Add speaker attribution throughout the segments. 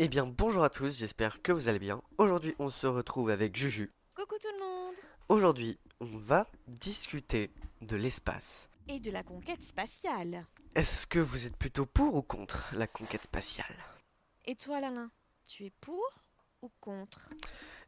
Speaker 1: Eh bien, bonjour à tous, j'espère que vous allez bien. Aujourd'hui, on se retrouve avec Juju.
Speaker 2: Coucou tout le monde!
Speaker 1: Aujourd'hui, on va discuter de l'espace.
Speaker 2: Et de la conquête spatiale.
Speaker 1: Est-ce que vous êtes plutôt pour ou contre la conquête spatiale?
Speaker 2: Et toi, Lalin, tu es pour ou contre?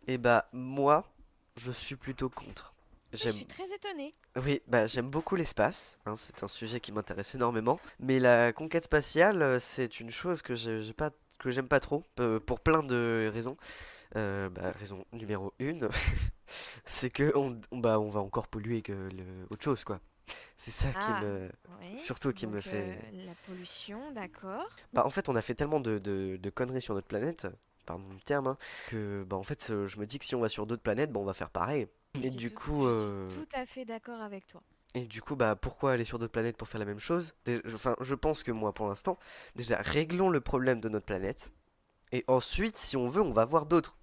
Speaker 1: Eh bah, moi, je suis plutôt contre.
Speaker 2: Mais je
Speaker 1: J'aime,
Speaker 2: suis très étonnée.
Speaker 1: oui, bah, j'aime beaucoup l'espace, hein, c'est un sujet qui m'intéresse énormément. Mais la conquête spatiale, c'est une chose j'ai pas, que j'aime pas trop, pour plein de raisons. Raison numéro une, c'est que on va encore polluer que autre chose, quoi. C'est ça qui
Speaker 2: Ah,
Speaker 1: me,
Speaker 2: oui.
Speaker 1: surtout qui me
Speaker 2: Donc,
Speaker 1: fait.
Speaker 2: la pollution, d'accord.
Speaker 1: Bah, en fait, on a fait tellement de conneries sur notre planète, pardon du terme, hein, que bah, en fait, je me dis que si on va sur d'autres planètes, bah, on va faire pareil. Et du coup,
Speaker 2: Je suis tout à fait d'accord avec toi.
Speaker 1: bah, pourquoi aller sur d'autres planètes pour faire la même chose? Enfin, je pense que moi, pour l'instant, déjà, réglons le problème de notre planète. Et ensuite, si on veut, on va voir d'autres.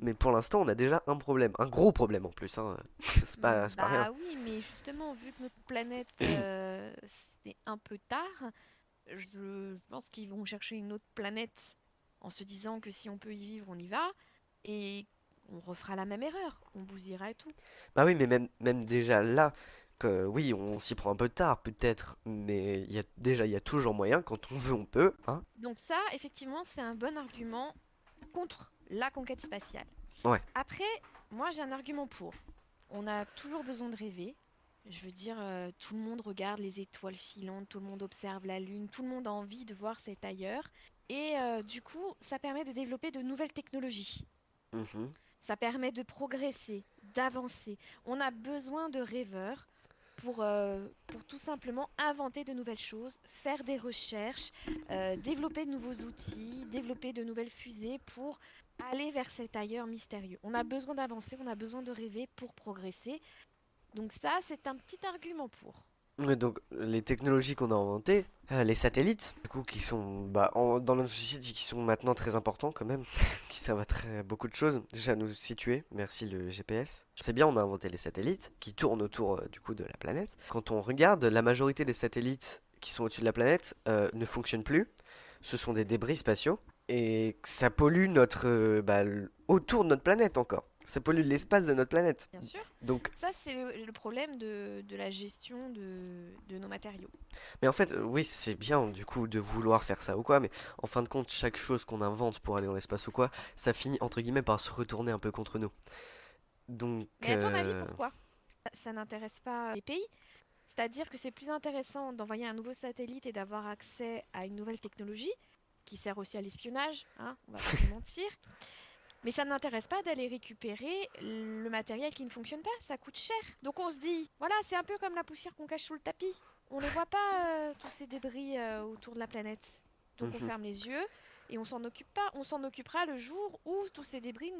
Speaker 1: Mais pour l'instant, on a déjà un problème, un gros problème en plus, hein. C'est pas rien.
Speaker 2: Bah oui, mais justement, vu que notre planète, c'est un peu tard, je pense qu'ils vont chercher une autre planète en se disant que si on peut y vivre, on y va. Et on refera la même erreur. On bousillera et tout.
Speaker 1: Bah oui, mais même déjà là, que oui, on s'y prend un peu tard peut-être, mais il y a toujours moyen, quand on veut, on peut, hein.
Speaker 2: Donc ça, effectivement, c'est un bon argument contre la conquête spatiale.
Speaker 1: Ouais.
Speaker 2: Après, moi, j'ai un argument pour. On a toujours besoin de rêver. Je veux dire, tout le monde regarde les étoiles filantes, tout le monde observe la Lune, tout le monde a envie de voir cet ailleurs. Et du coup, ça permet de développer de nouvelles technologies.
Speaker 1: Mhm.
Speaker 2: Ça permet de progresser, d'avancer. On a besoin de rêveurs pour tout simplement inventer de nouvelles choses, faire des recherches, développer de nouveaux outils, développer de nouvelles fusées pour aller vers cet ailleurs mystérieux. On a besoin d'avancer, on a besoin de rêver pour progresser. Donc ça, c'est un petit argument pour.
Speaker 1: Ouais, donc les technologies qu'on a inventées, les satellites, du coup, qui sont dans notre société, qui sont maintenant très importants quand même, qui servent à beaucoup de choses. Déjà à nous situer, merci le GPS. C'est bien, on a inventé les satellites qui tournent autour du coup de la planète. Quand on regarde, la majorité des satellites qui sont au-dessus de la planète ne fonctionnent plus. Ce sont des débris spatiaux et ça pollue autour de notre planète encore. Ça pollue l'espace de notre planète.
Speaker 2: Bien sûr,
Speaker 1: Donc,
Speaker 2: ça c'est le problème de la gestion de nos matériaux.
Speaker 1: mais en fait, oui, c'est bien du coup de vouloir faire ça ou quoi, mais en fin de compte, chaque chose qu'on invente pour aller dans l'espace ou quoi, ça finit entre guillemets par se retourner un peu contre nous. Donc,
Speaker 2: Mais à ton avis, pourquoi ça n'intéresse pas les pays? C'est-à-dire que c'est plus intéressant d'envoyer un nouveau satellite et d'avoir accès à une nouvelle technologie qui sert aussi à l'espionnage, hein, on va pas se mentir. Mais ça n'intéresse pas d'aller récupérer le matériel qui ne fonctionne pas, ça coûte cher. Donc on se dit, voilà, c'est un peu comme la poussière qu'on cache sous le tapis. On ne voit pas tous ces débris autour de la planète. Donc on
Speaker 1: mhm.
Speaker 2: ferme les yeux et on s'en occupe pas. On s'en occupera le jour où tous ces débris,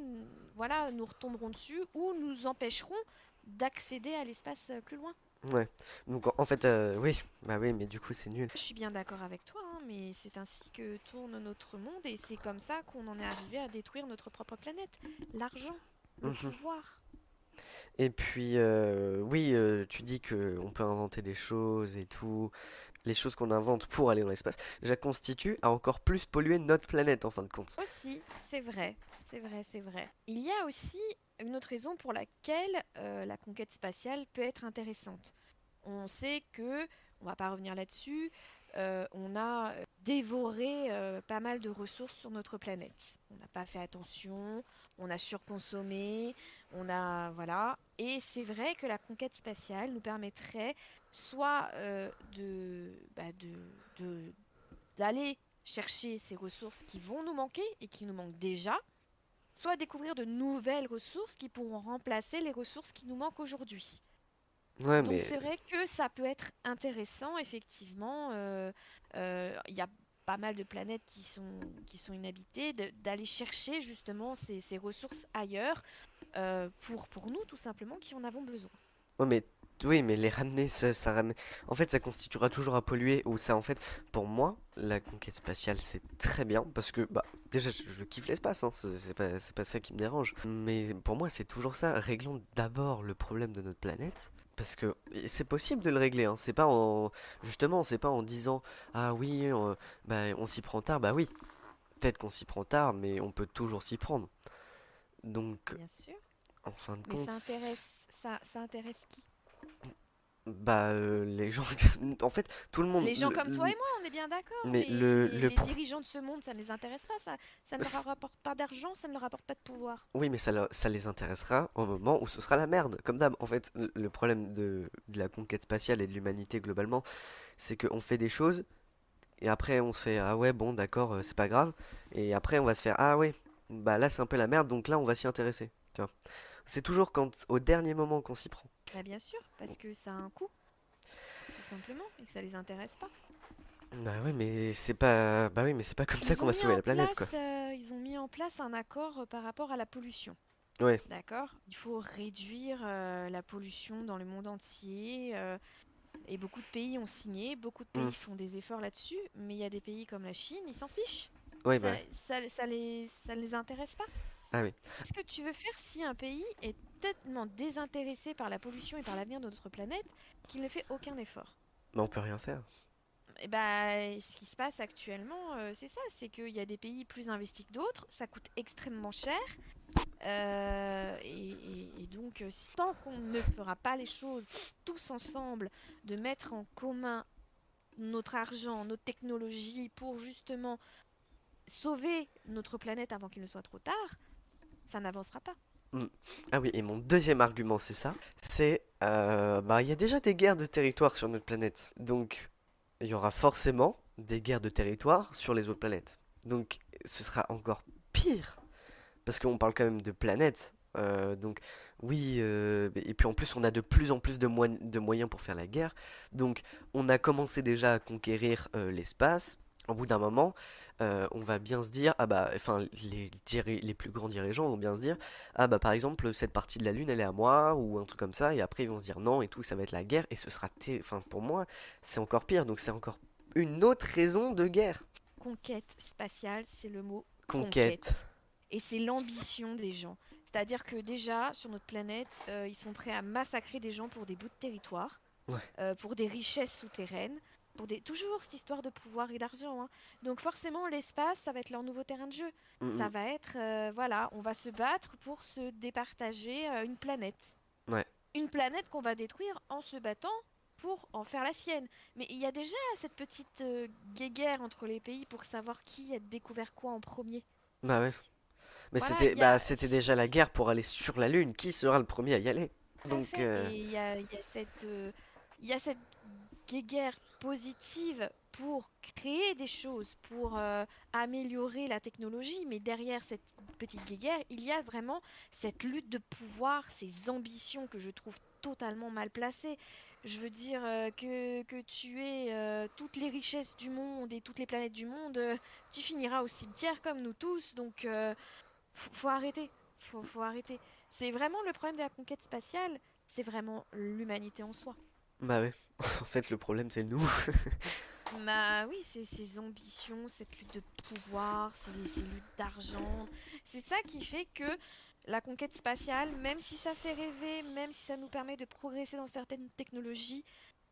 Speaker 2: voilà, nous retomberont dessus ou nous empêcheront d'accéder à l'espace plus loin.
Speaker 1: Ouais. Donc en fait, oui, bah oui, mais du coup c'est nul.
Speaker 2: Je suis bien d'accord avec toi, hein, mais c'est ainsi que tourne notre monde et c'est comme ça qu'on en est arrivé à détruire notre propre planète. L'argent, le
Speaker 1: Mhm.
Speaker 2: pouvoir.
Speaker 1: Et puis, oui, tu dis que on peut inventer des choses et tout. Les choses qu'on invente pour aller dans l'espace, déjà constituent à encore plus polluer notre planète en fin de compte.
Speaker 2: Aussi, c'est vrai, c'est vrai, c'est vrai. Il y a aussi une autre raison pour laquelle la conquête spatiale peut être intéressante. On sait que, on va pas revenir là-dessus, on a dévoré pas mal de ressources sur notre planète. On n'a pas fait attention, on a surconsommé, on a voilà. Et c'est vrai que la conquête spatiale nous permettrait soit d'aller chercher ces ressources qui vont nous manquer et qui nous manquent déjà, soit découvrir de nouvelles ressources qui pourront remplacer les ressources qui nous manquent aujourd'hui.
Speaker 1: Ouais,
Speaker 2: Donc
Speaker 1: mais
Speaker 2: c'est vrai que ça peut être intéressant, effectivement. Il y a pas mal de planètes qui sont inhabitées, d'aller chercher justement ces ressources ailleurs pour nous, tout simplement, qui en avons besoin.
Speaker 1: ouais, mais oui, mais les ramener, ça ramène. En fait, ça constituera toujours à polluer. Ou ça, en fait, pour moi, la conquête spatiale, c'est très bien parce que, bah, déjà, je kiffe l'espace, hein, c'est pas ça qui me dérange. Mais pour moi, c'est toujours ça. Réglons d'abord le problème de notre planète. Parce que c'est possible de le régler, hein. C'est pas justement, c'est pas en disant, ah oui, bah, on s'y prend tard. Bah oui, peut-être qu'on s'y prend tard, mais on peut toujours s'y prendre. Donc,
Speaker 2: bien sûr.
Speaker 1: en fin de
Speaker 2: Mais
Speaker 1: compte,
Speaker 2: ça intéresse qui?
Speaker 1: bah, les gens, en fait, tout le monde,
Speaker 2: Les gens comme toi et moi, on est bien d'accord,
Speaker 1: mais
Speaker 2: mais
Speaker 1: le
Speaker 2: les dirigeants de ce monde, ça ne les intéresse pas, ça ne leur rapporte pas d'argent, ça ne leur rapporte pas de pouvoir.
Speaker 1: oui, mais ça les intéressera au moment où ce sera la merde. Comme d'hab, en fait, le problème de la conquête spatiale et de l'humanité globalement, c'est qu'on fait des choses et après on se fait ah ouais, bon, d'accord, c'est pas grave. Et après on va se faire ah ouais, bah là c'est un peu la merde, donc là on va s'y intéresser. Tu vois. C'est toujours quand au dernier moment qu'on s'y prend.
Speaker 2: Bah bien sûr, parce que ça a un coût, tout simplement, et que ça les intéresse pas.
Speaker 1: Bah oui, mais c'est pas, bah oui, mais c'est pas comme ça qu'on va sauver la planète, quoi.
Speaker 2: Ils ont mis en place un accord par rapport à la pollution.
Speaker 1: Ouais.
Speaker 2: D'accord? Il faut réduire la pollution dans le monde entier. Et beaucoup de pays ont signé, beaucoup de
Speaker 1: Hmm.
Speaker 2: pays font des efforts là-dessus, mais il y a des pays comme la Chine, ils s'en fichent.
Speaker 1: Ouais, bah.
Speaker 2: Ça les intéresse pas.
Speaker 1: Ah oui.
Speaker 2: Qu'est-ce que tu veux faire si un pays est tellement désintéressé par la pollution et par l'avenir de notre planète qu'il ne fait aucun effort?
Speaker 1: Bah on peut rien faire.
Speaker 2: Et bah, ce qui se passe actuellement, c'est ça, c'est qu'il y a des pays plus investis que d'autres, ça coûte extrêmement cher, et donc, tant qu'on ne fera pas les choses tous ensemble, de mettre en commun notre argent, notre technologie pour justement sauver notre planète avant qu'il ne soit trop tard, ça n'avancera pas.
Speaker 1: Hmm. Ah oui, et mon deuxième argument, c'est ça. C'est, bah, il y a déjà des guerres de territoire sur notre planète. Donc, il y aura forcément des guerres de territoire sur les autres planètes. Donc, ce sera encore pire. Parce qu'on parle quand même de planètes. Donc, oui, et puis en plus, on a de plus en plus de moyens pour faire la guerre. Donc, on a commencé déjà à conquérir l'espace. Au bout d'un moment, on va bien se dire, ah bah, enfin, les plus grands dirigeants vont bien se dire, ah bah, par exemple, cette partie de la Lune, elle est à moi, ou un truc comme ça, et après, ils vont se dire non, et tout, ça va être la guerre, et ce sera, enfin, pour moi, c'est encore pire, donc c'est encore une autre raison de guerre.
Speaker 2: Conquête spatiale, c'est le mot
Speaker 1: Conquête.
Speaker 2: conquête. Et c'est l'ambition des gens. C'est-à-dire que déjà, sur notre planète, ils sont prêts à massacrer des gens pour des bouts de territoire,
Speaker 1: Ouais.
Speaker 2: pour des richesses souterraines, pour des... toujours cette histoire de pouvoir et d'argent, hein. Donc forcément, l'espace, ça va être leur nouveau terrain de jeu.
Speaker 1: Mm,
Speaker 2: Ça
Speaker 1: mm.
Speaker 2: va être, voilà, on va se battre pour se départager une planète.
Speaker 1: Ouais.
Speaker 2: Une planète qu'on va détruire en se battant pour en faire la sienne. Mais il y a déjà cette petite guéguerre entre les pays pour savoir qui a découvert quoi en premier.
Speaker 1: Bah ouais. Mais
Speaker 2: Voilà,
Speaker 1: c'était
Speaker 2: il y a...
Speaker 1: c'était déjà la guerre pour aller sur la Lune. Qui sera le premier à y aller?
Speaker 2: Tout à
Speaker 1: Donc,
Speaker 2: fait. Et il y a cette guéguerre positive pour créer des choses, pour améliorer la technologie, mais derrière cette petite guéguerre, il y a vraiment cette lutte de pouvoir, ces ambitions que je trouve totalement mal placées. Je veux dire que tu aies toutes les richesses du monde et toutes les planètes du monde, tu finiras au cimetière comme nous tous, donc faut arrêter, faut arrêter. C'est vraiment le problème de la conquête spatiale, c'est vraiment l'humanité en soi.
Speaker 1: bah ouais. En fait, le problème, c'est nous.
Speaker 2: Bah oui, c'est ces ambitions, cette lutte de pouvoir, ces luttes d'argent. C'est ça qui fait que la conquête spatiale, même si ça fait rêver, même si ça nous permet de progresser dans certaines technologies,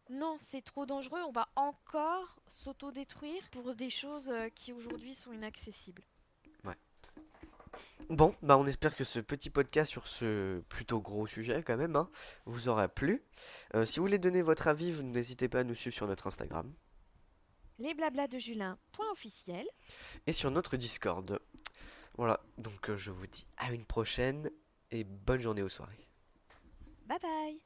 Speaker 2: non, c'est trop dangereux. On va encore s'auto-détruire pour des choses qui aujourd'hui sont inaccessibles.
Speaker 1: Ouais. Bon, bah on espère que ce petit podcast sur ce plutôt gros sujet, quand même, hein, vous aura plu. Si vous voulez donner votre avis, vous n'hésitez pas à nous suivre sur notre Instagram
Speaker 2: Les blablas de Julien, point officiel.
Speaker 1: et sur notre Discord. Voilà, donc je vous dis à une prochaine et bonne journée aux soirées.
Speaker 2: Bye bye!